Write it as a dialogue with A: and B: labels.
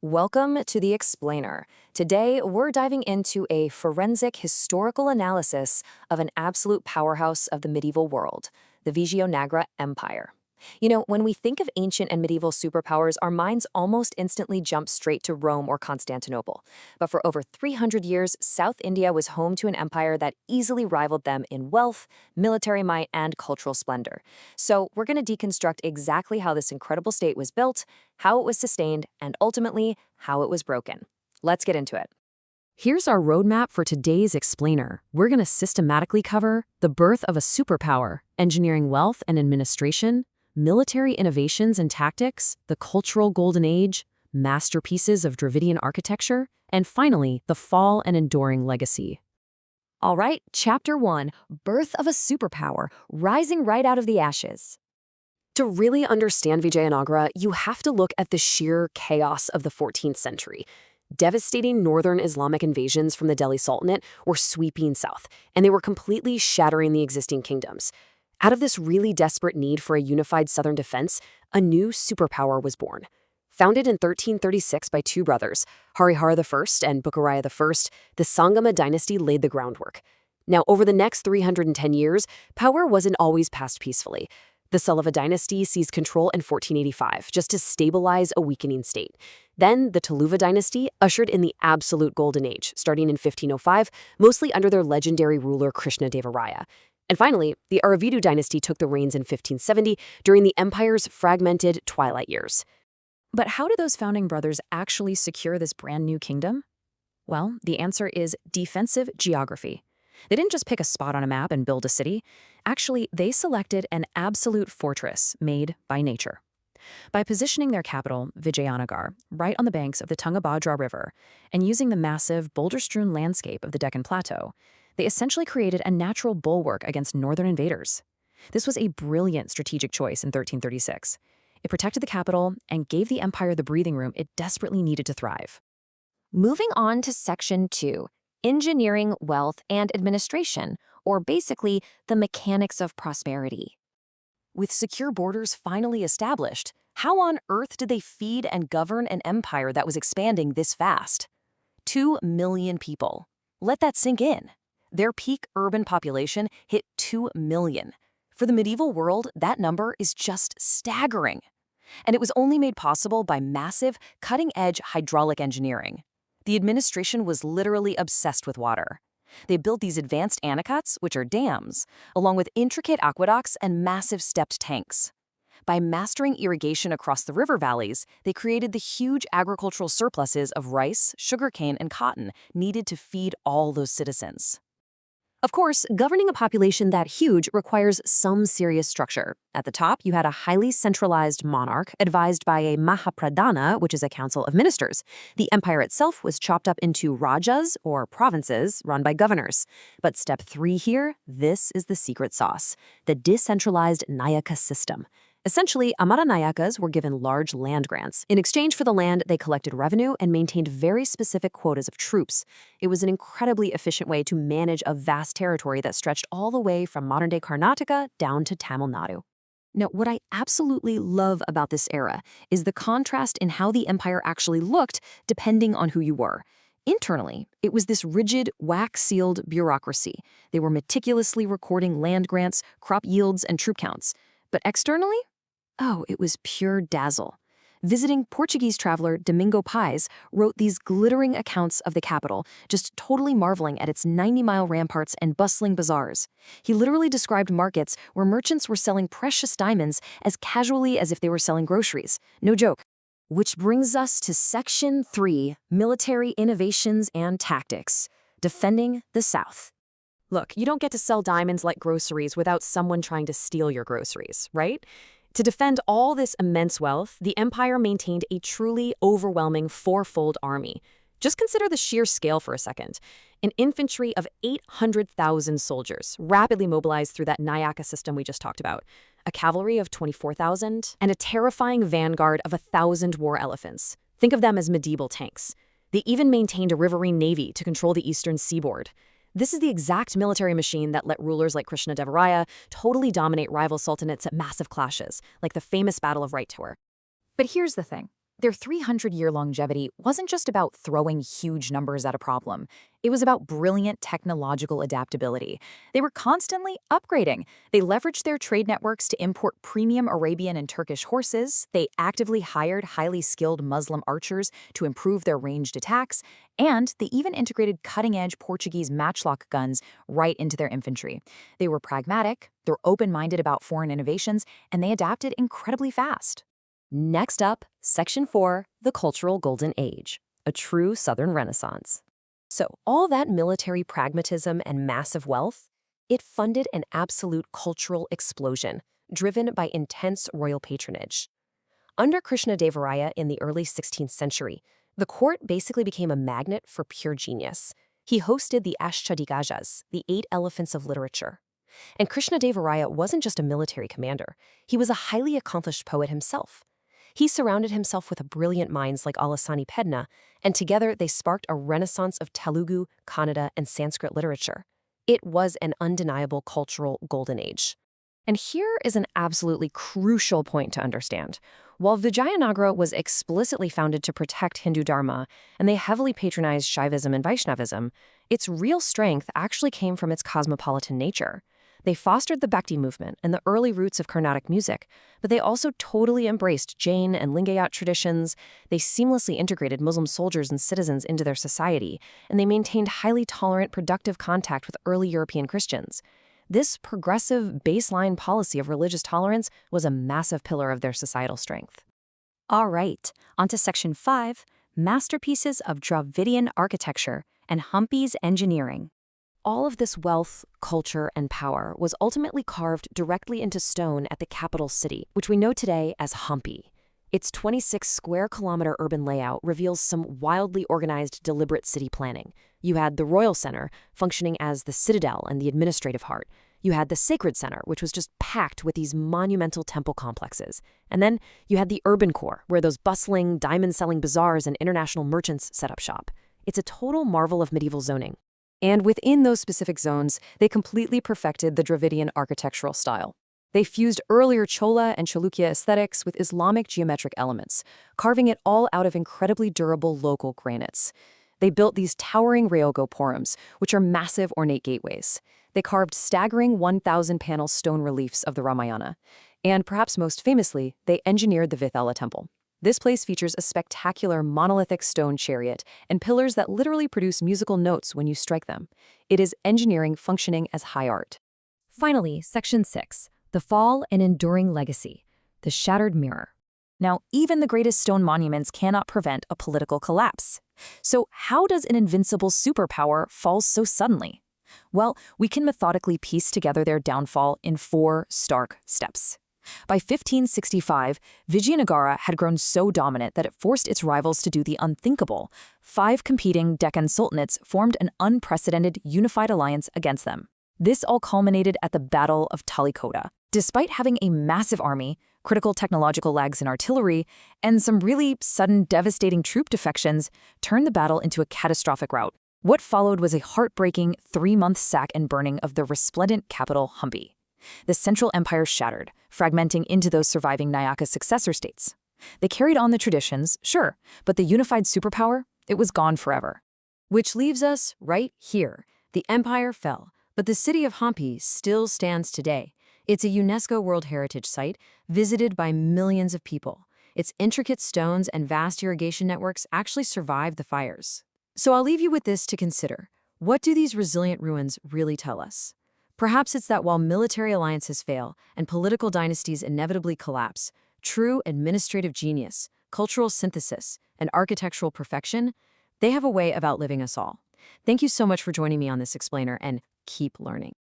A: Welcome to The Explainer. Today, we're diving into a forensic historical analysis of an absolute powerhouse of the medieval world, the Vijayanagara Empire. When we think of ancient and medieval superpowers, our minds almost instantly jump straight to Rome or Constantinople. But for over 300 years, South India was home to an empire that easily rivaled them in wealth, military might, and cultural splendor. So we're going to deconstruct exactly how this incredible state was built, how it was sustained, and ultimately, how it was broken. Let's get into it. Here's our roadmap for today's Explainer. We're going to systematically cover the birth of a superpower, engineering wealth and administration, military innovations and tactics, the cultural golden age, masterpieces of Dravidian architecture, and finally, the fall and enduring legacy. All right, Chapter 1, Birth of a Superpower, Rising Right Out of the Ashes. To really understand Vijayanagara, you have to look at the sheer chaos of the 14th century. Devastating northern Islamic invasions from the Delhi Sultanate were sweeping south, and they were completely shattering the existing kingdoms. Out of this really desperate need for a unified southern defense, a new superpower was born. Founded in 1336 by two brothers, Harihara I and Bukharaya I, the Sangama dynasty laid the groundwork. Now, over the next 310 years, power wasn't always passed peacefully. The Sulava dynasty seized control in 1485, just to stabilize a weakening state. Then, the Tuluva dynasty ushered in the absolute golden age, starting in 1505, mostly under their legendary ruler Krishnadevaraya. And finally, the Aravidu dynasty took the reins in 1570 during the empire's fragmented twilight years. But how did those founding brothers actually secure this brand new kingdom? Well, the answer is defensive geography. They didn't just pick a spot on a map and build a city. Actually, they selected an absolute fortress made by nature. By positioning their capital, Vijayanagar, right on the banks of the Tungabhadra River, and using the massive, boulder-strewn landscape of the Deccan Plateau, they essentially created a natural bulwark against northern invaders. This was a brilliant strategic choice in 1336. It protected the capital and gave the empire the breathing room it desperately needed to thrive. Moving on to Section 2, Engineering, Wealth, and Administration, or basically the mechanics of prosperity. With secure borders finally established, how on earth did they feed and govern an empire that was expanding this fast? 2 million people. Let that sink in. Their peak urban population hit 2 million. For the medieval world, that number is just staggering. And it was only made possible by massive, cutting-edge hydraulic engineering. The administration was literally obsessed with water. They built these advanced aqueducts, which are dams, along with intricate aqueducts and massive stepped tanks. By mastering irrigation across the river valleys, they created the huge agricultural surpluses of rice, sugarcane, and cotton needed to feed all those citizens. Of course, governing a population that huge requires some serious structure. At the top, you had a highly centralized monarch advised by a Mahapradhana, which is a council of ministers. The empire itself was chopped up into rajas, or provinces, run by governors. But step 3 here, this is the secret sauce, the decentralized Nayaka system. Essentially, Amaranayakas were given large land grants. In exchange for the land, they collected revenue and maintained very specific quotas of troops. It was an incredibly efficient way to manage a vast territory that stretched all the way from modern-day Karnataka down to Tamil Nadu. Now, what I absolutely love about this era is the contrast in how the empire actually looked depending on who you were. Internally, it was this rigid, wax-sealed bureaucracy. They were meticulously recording land grants, crop yields, and troop counts. But externally? Oh, it was pure dazzle. Visiting Portuguese traveler Domingo Pais wrote these glittering accounts of the capital, just totally marveling at its 90-mile ramparts and bustling bazaars. He literally described markets where merchants were selling precious diamonds as casually as if they were selling groceries. No joke. Which brings us to Section 3, Military Innovations and Tactics, Defending the South. Look, you don't get to sell diamonds like groceries without someone trying to steal your groceries, right? To defend all this immense wealth, the empire maintained a truly overwhelming fourfold army. Just consider the sheer scale for a second. An infantry of 800,000 soldiers, rapidly mobilized through that Nayaka system we just talked about, a cavalry of 24,000, and a terrifying vanguard of 1,000 war elephants. Think of them as medieval tanks. They even maintained a riverine navy to control the eastern seaboard. This is the exact military machine that let rulers like Krishnadevaraya totally dominate rival sultanates at massive clashes, like the famous Battle of Right Tower. But here's the thing.
B: Their 300-year longevity wasn't just about throwing huge numbers at a problem. It was about brilliant technological adaptability. They were constantly upgrading. They leveraged their trade networks to import premium Arabian and Turkish horses. They actively hired highly skilled Muslim archers to improve their ranged attacks. And they even integrated cutting-edge Portuguese matchlock guns right into their infantry. They were pragmatic, they're open-minded about foreign innovations, and they adapted incredibly fast.
A: Next up, Section 4, the Cultural Golden Age, a true Southern Renaissance. So, all that military pragmatism and massive wealth, it funded an absolute cultural explosion, driven by intense royal patronage. Under Krishnadevaraya in the early 16th century, the court basically became a magnet for pure genius. He hosted the Ashtadikajas, the 8 elephants of literature. And Krishnadevaraya wasn't just a military commander, he was a highly accomplished poet himself. He surrounded himself with brilliant minds like Alasani Pedna, and together they sparked a renaissance of Telugu, Kannada, and Sanskrit literature. It was an undeniable cultural golden age. And here is an absolutely crucial point to understand. While Vijayanagara was explicitly founded to protect Hindu Dharma, and they heavily patronized Shaivism and Vaishnavism, its real strength actually came from its cosmopolitan nature. They fostered the Bhakti movement and the early roots of Carnatic music, but they also totally embraced Jain and Lingayat traditions. They seamlessly integrated Muslim soldiers and citizens into their society, and they maintained highly tolerant, productive contact with early European Christians. This progressive baseline policy of religious tolerance was a massive pillar of their societal strength.
B: All right, onto Section 5, Masterpieces of Dravidian Architecture and Hampi's Engineering.
A: All of this wealth, culture, and power was ultimately carved directly into stone at the capital city, which we know today as Hampi. Its 26-square-kilometer urban layout reveals some wildly organized, deliberate city planning. You had the Royal Center, functioning as the citadel and the administrative heart. You had the Sacred Center, which was just packed with these monumental temple complexes. And then you had the urban core, where those bustling, diamond-selling bazaars and international merchants set up shop. It's a total marvel of medieval zoning. And within those specific zones, they completely perfected the Dravidian architectural style. They fused earlier Chola and Chalukya aesthetics with Islamic geometric elements, carving it all out of incredibly durable local granites. They built these towering rheogopurums, which are massive ornate gateways. They carved staggering 1,000-panel stone reliefs of the Ramayana. And perhaps most famously, they engineered the Vithala temple. This place features a spectacular monolithic stone chariot and pillars that literally produce musical notes when you strike them. It is engineering functioning as high art. Finally, Section 6, the Fall and Enduring Legacy, the Shattered Mirror. Now, even the greatest stone monuments cannot prevent a political collapse. So how does an invincible superpower fall so suddenly? Well, we can methodically piece together their downfall in 4 stark steps. By 1565, Vijayanagara had grown so dominant that it forced its rivals to do the unthinkable. 5 competing Deccan sultanates formed an unprecedented unified alliance against them. This all culminated at the Battle of Talikota. Despite having a massive army, critical technological lags in artillery, and some really sudden devastating troop defections, turned the battle into a catastrophic rout. What followed was a heartbreaking 3-month sack and burning of the resplendent capital Hampi. The Central Empire shattered, fragmenting into those surviving Nayaka successor states. They carried on the traditions, sure, but the unified superpower, it was gone forever. Which leaves us right here. The empire fell, but the city of Hampi still stands today. It's a UNESCO World Heritage Site, visited by millions of people. Its intricate stones and vast irrigation networks actually survived the fires. So I'll leave you with this to consider. What do these resilient ruins really tell us? Perhaps it's that while military alliances fail and political dynasties inevitably collapse, true administrative genius, cultural synthesis, and architectural perfection, they have a way of outliving us all. Thank you so much for joining me on this explainer, and keep learning.